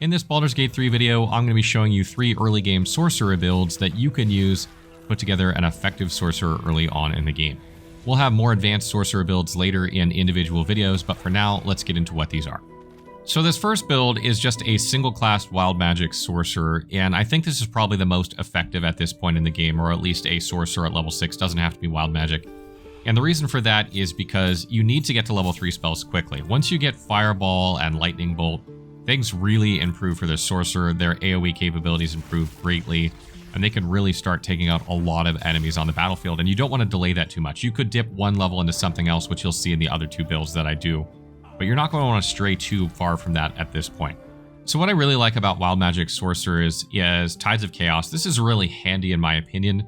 In this Baldur's Gate 3 video, I'm going to be showing you 3 early game sorcerer builds that you can use to put together an effective sorcerer early on in the game. We'll have more advanced sorcerer builds later in individual videos, but for now, let's get into what these are. So this first build is just a single-class wild magic sorcerer, and I think this is probably the most effective at this point in the game, or at least a sorcerer at level 6 doesn't have to be wild magic. And the reason for that is because you need to get to level 3 spells quickly. Once you get Fireball and Lightning Bolt, things really improve for this sorcerer. Their AoE capabilities improve greatly, and they can really start taking out a lot of enemies on the battlefield, and you don't want to delay that too much. You could dip one level into something else, which you'll see in the other 2 builds that I do, but you're not going to want to stray too far from that at this point. So what I really like about wild magic sorcerers is Tides of Chaos. This is really handy in my opinion.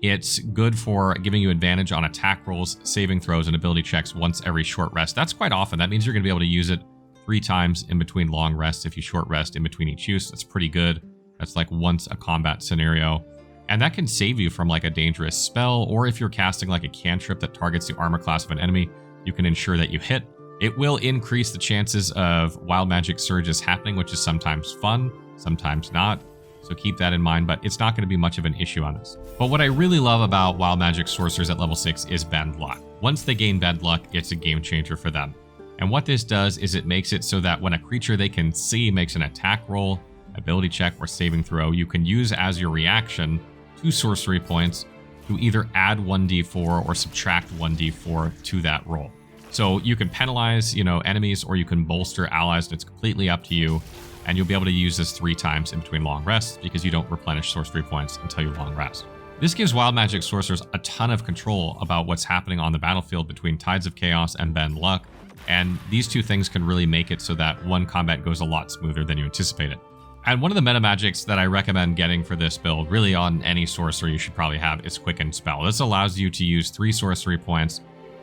It's good for giving you advantage on attack rolls, saving throws, and ability checks once every short rest. That's quite often. That means you're going to be able to use it 3 times in between long rests if you short rest in between each use. That's pretty good. That's like once a combat scenario. And that can save you from like a dangerous spell, or if you're casting like a cantrip that targets the armor class of an enemy, you can ensure that you hit. It will increase the chances of wild magic surges happening, which is sometimes fun, sometimes not. So keep that in mind, but it's not going to be much of an issue on this. But what I really love about wild magic sorcerers at level 6 is Bend Luck. Once they gain Bend Luck, it's a game changer for them. And what this does is it makes it so that when a creature they can see makes an attack roll, ability check, or saving throw, you can use as your reaction 2 sorcery points to either add 1d4 or subtract 1d4 to that roll. So you can penalize, enemies, or you can bolster allies, and it's completely up to you. And you'll be able to use this 3 times in between long rests because you don't replenish sorcery points until you long rest. This gives wild magic sorcerers a ton of control about what's happening on the battlefield between Tides of Chaos and Bend Luck. And these 2 things can really make it so that one combat goes a lot smoother than you anticipated. And one of the meta magics that I recommend getting for this build, really on any sorcerer you should probably have, is Quicken Spell. This allows you to use 3 sorcery points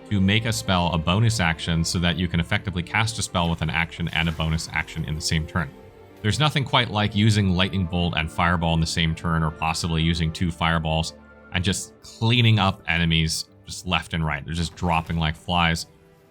to make a spell a bonus action so that you can effectively cast a spell with an action and a bonus action in the same turn. There's nothing quite like using Lightning Bolt and Fireball in the same turn, or possibly using 2 Fireballs and just cleaning up enemies just left and right. They're just dropping like flies.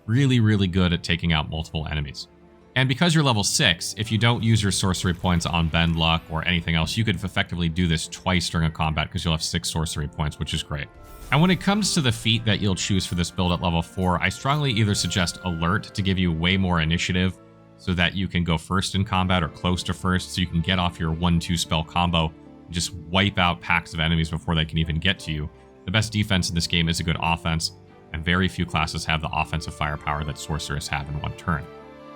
Really, really good at taking out multiple enemies. And because you're level 6, if you don't use your sorcery points on Bend Luck or anything else, you could effectively do this twice during a combat because you'll have 6 sorcery points, which is great. And when it comes to the feat that you'll choose for this build at level 4, I strongly either suggest Alert to give you way more initiative so that you can go first in combat or close to first, so you can get off your 1-2 spell combo and just wipe out packs of enemies before they can even get to you. The best defense in this game is a good offense, and very few classes have the offensive firepower that sorcerers have in one turn.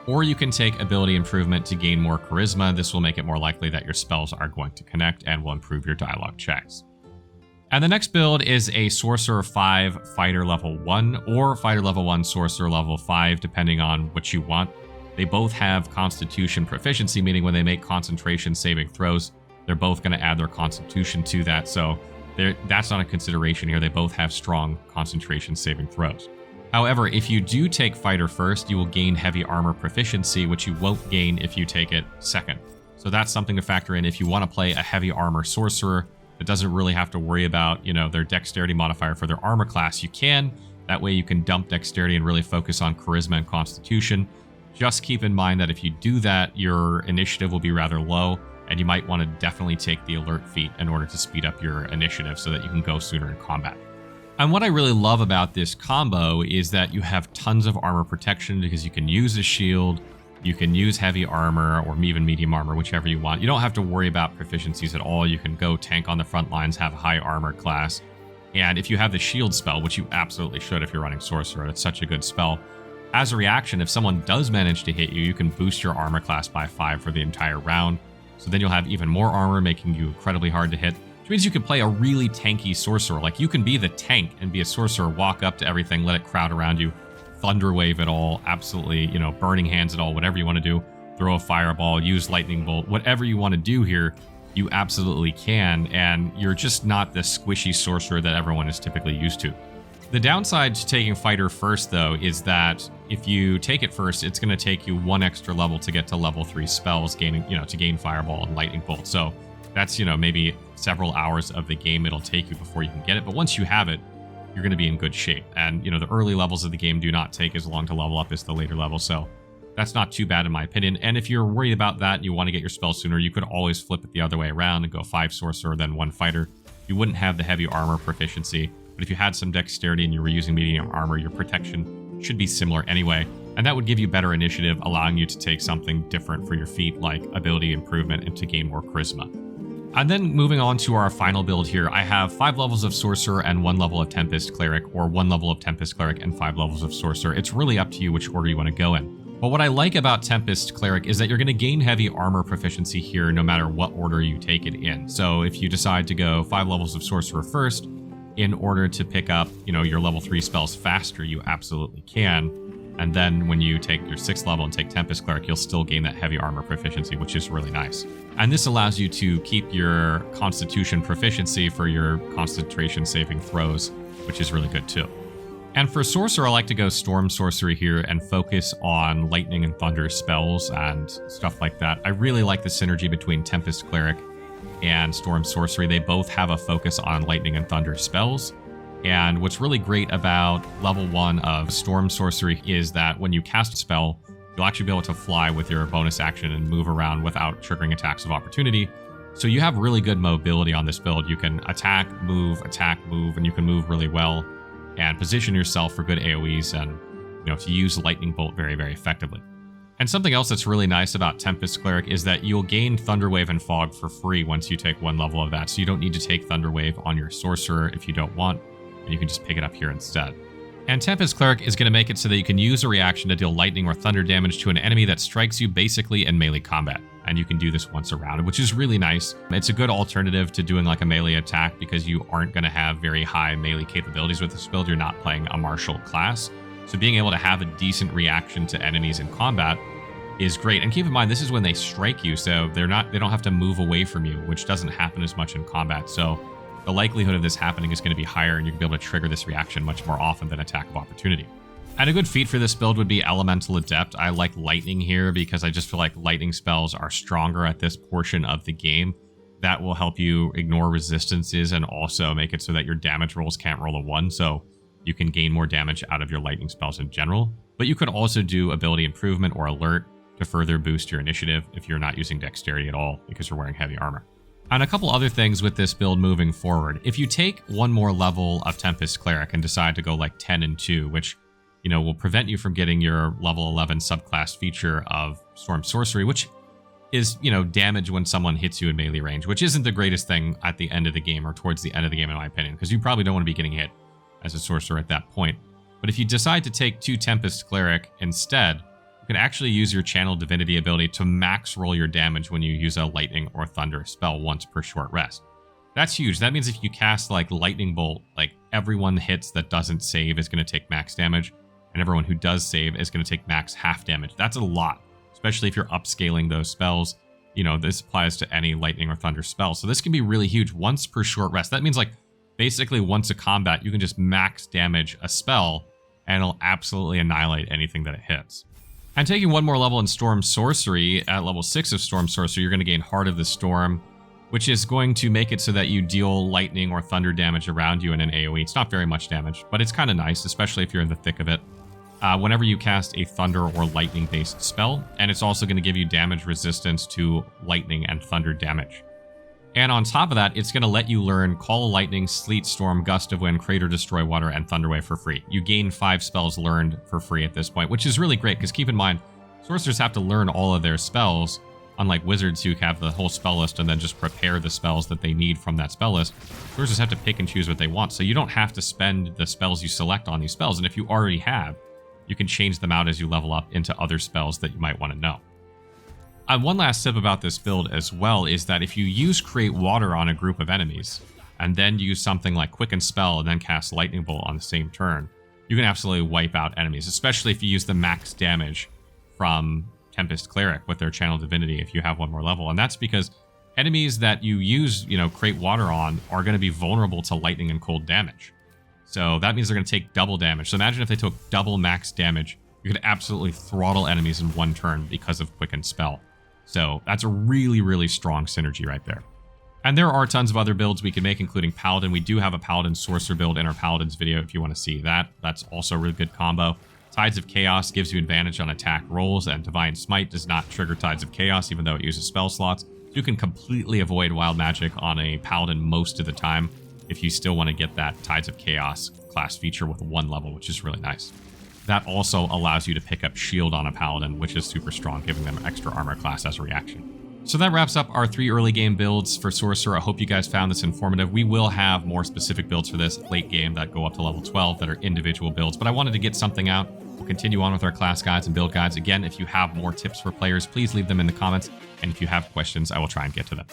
Or you can take ability improvement to gain more charisma. This will make it more likely that your spells are going to connect and will improve your dialogue checks. And the next build is a Sorcerer 5 Fighter level 1 or Fighter level 1 Sorcerer level 5, depending on what you want. They both have Constitution proficiency, meaning when they make concentration saving throws, they're both going to add their Constitution to that. So that's not a consideration here. They both have strong concentration saving throws. However, if you do take Fighter first, you will gain Heavy Armor proficiency, which you won't gain if you take it second. So that's something to factor in if you want to play a Heavy Armor Sorcerer that doesn't really have to worry about, their Dexterity modifier for their armor class. You can. That way you can dump Dexterity and really focus on Charisma and Constitution. Just keep in mind that if you do that, your initiative will be rather low, and you might want to definitely take the Alert feat in order to speed up your initiative so that you can go sooner in combat. And what I really love about this combo is that you have tons of armor protection because you can use a shield, you can use heavy armor, or even medium armor, whichever you want. You don't have to worry about proficiencies at all. You can go tank on the front lines, have a high armor class. And if you have the shield spell, which you absolutely should if you're running Sorcerer, it's such a good spell. As a reaction, if someone does manage to hit you, you can boost your armor class by 5 for the entire round. So then you'll have even more armor, making you incredibly hard to hit, which means you can play a really tanky sorcerer. Like, you can be the tank and be a sorcerer, walk up to everything, let it crowd around you, thunder wave it all, absolutely, burning hands it all, whatever you want to do, throw a fireball, use lightning bolt, whatever you want to do here, you absolutely can, and you're just not the squishy sorcerer that everyone is typically used to. The downside to taking Fighter first, though, is that if you take it first, it's going to take you 1 extra level to get to level 3 spells, to gain Fireball and Lightning Bolt. So that's, maybe several hours of the game it'll take you before you can get it. But once you have it, you're going to be in good shape. And, the early levels of the game do not take as long to level up as the later levels. So That's not too bad in my opinion. And if you're worried about that and you want to get your spell sooner, you could always flip it the other way around and go 5 sorcerer, then 1 fighter. You wouldn't have the heavy armor proficiency, but if you had some dexterity and you were using medium armor, your protection should be similar anyway. And that would give you better initiative, allowing you to take something different for your feat, like ability improvement, and to gain more charisma. And then moving on to our final build here, I have 5 levels of Sorcerer and 1 level of Tempest Cleric, or 1 level of Tempest Cleric and 5 levels of Sorcerer. It's really up to you which order you want to go in. But what I like about Tempest Cleric is that you're going to gain heavy armor proficiency here no matter what order you take it in. So if you decide to go 5 levels of Sorcerer first, in order to pick up, your level 3 spells faster, you absolutely can. And then when you take your 6th level and take Tempest Cleric, you'll still gain that heavy armor proficiency, which is really nice. And this allows you to keep your Constitution proficiency for your concentration saving throws, which is really good too. And for Sorcerer, I like to go Storm Sorcery here and focus on Lightning and Thunder spells and stuff like that. I really like the synergy between Tempest Cleric and Storm Sorcery. They both have a focus on Lightning and Thunder spells. And what's really great about level 1 of Storm Sorcery is that when you cast a spell, you'll actually be able to fly with your bonus action and move around without triggering attacks of opportunity. So you have really good mobility on this build. You can attack, move, and you can move really well and position yourself for good AoEs and, to use Lightning Bolt very, very effectively. And something else that's really nice about Tempest Cleric is that you'll gain Thunderwave and Fog for free once you take 1 level of that. So you don't need to take Thunderwave on your Sorcerer if you don't want, and you can just pick it up here instead. And Tempest Cleric is going to make it so that you can use a reaction to deal lightning or thunder damage to an enemy that strikes you basically in melee combat. And you can do this once around, which is really nice. It's a good alternative to doing like a melee attack because you aren't going to have very high melee capabilities with this build. You're not playing a martial class. So being able to have a decent reaction to enemies in combat is great. And keep in mind, this is when they strike you, so they don't have to move away from you, which doesn't happen as much in combat. So the likelihood of this happening is going to be higher, and you can be able to trigger this reaction much more often than attack of opportunity. And a good feat for this build would be Elemental Adept. I like Lightning here because I just feel like lightning spells are stronger at this portion of the game. That will help you ignore resistances and also make it so that your damage rolls can't roll a 1, so you can gain more damage out of your lightning spells in general. But you could also do ability improvement or alert to further boost your initiative if you're not using dexterity at all because you're wearing heavy armor. And a couple other things with this build moving forward. If you take 1 more level of Tempest Cleric and decide to go like 10 and 2, which will prevent you from getting your level 11 subclass feature of Storm Sorcery, which is, damage when someone hits you in melee range, which isn't the greatest thing at the end of the game or towards the end of the game, in my opinion, because you probably don't want to be getting hit as a sorcerer at that point. But if you decide to take 2 Tempest Cleric instead, you can actually use your Channel Divinity ability to max roll your damage when you use a Lightning or Thunder spell once per short rest. That's huge. That means if you cast like Lightning Bolt, like everyone hits that doesn't save is going to take max damage, and everyone who does save is going to take max half damage. That's a lot, especially if you're upscaling those spells. This applies to any Lightning or Thunder spell. So this can be really huge once per short rest. That means like basically once a combat, you can just max damage a spell and it'll absolutely annihilate anything that it hits. And taking 1 more level in Storm Sorcery, at level 6 of Storm Sorcery, you're going to gain Heart of the Storm, which is going to make it so that you deal lightning or thunder damage around you in an AoE. It's not very much damage, but it's kind of nice, especially if you're in the thick of it. Whenever you cast a thunder or lightning-based spell, and it's also going to give you damage resistance to lightning and thunder damage. And on top of that, it's going to let you learn Call of Lightning, Sleet Storm, Gust of Wind, Crater Destroy Water, and Thunderwave for free. You gain 5 spells learned for free at this point, which is really great, because keep in mind, sorcerers have to learn all of their spells, unlike wizards who have the whole spell list and then just prepare the spells that they need from that spell list. Sorcerers have to pick and choose what they want, so you don't have to spend the spells you select on these spells, and if you already have, you can change them out as you level up into other spells that you might want to know. One last tip about this build as well is that if you use Create Water on a group of enemies, and then use something like Quicken Spell and then cast Lightning Bolt on the same turn, you can absolutely wipe out enemies, especially if you use the max damage from Tempest Cleric with their Channel Divinity if you have 1 more level. And that's because enemies that you use, Create Water on are going to be vulnerable to lightning and cold damage. So that means they're going to take double damage. So imagine if they took double max damage, you could absolutely throttle enemies in 1 turn because of Quicken Spell. So that's a really, really strong synergy right there. And there are tons of other builds we can make, including Paladin. We do have a Paladin Sorcerer build in our Paladins video if you want to see that. That's also a really good combo. Tides of Chaos gives you advantage on attack rolls, and Divine Smite does not trigger Tides of Chaos, even though it uses spell slots. You can completely avoid wild magic on a paladin most of the time if you still want to get that Tides of Chaos class feature with 1 level, which is really nice. That also allows you to pick up shield on a paladin, which is super strong, giving them extra armor class as a reaction. So that wraps up our 3 early game builds for Sorcerer. I hope you guys found this informative. We will have more specific builds for this late game that go up to level 12 that are individual builds, but I wanted to get something out. We'll continue on with our class guides and build guides. Again, if you have more tips for players, please leave them in the comments. And if you have questions, I will try and get to them.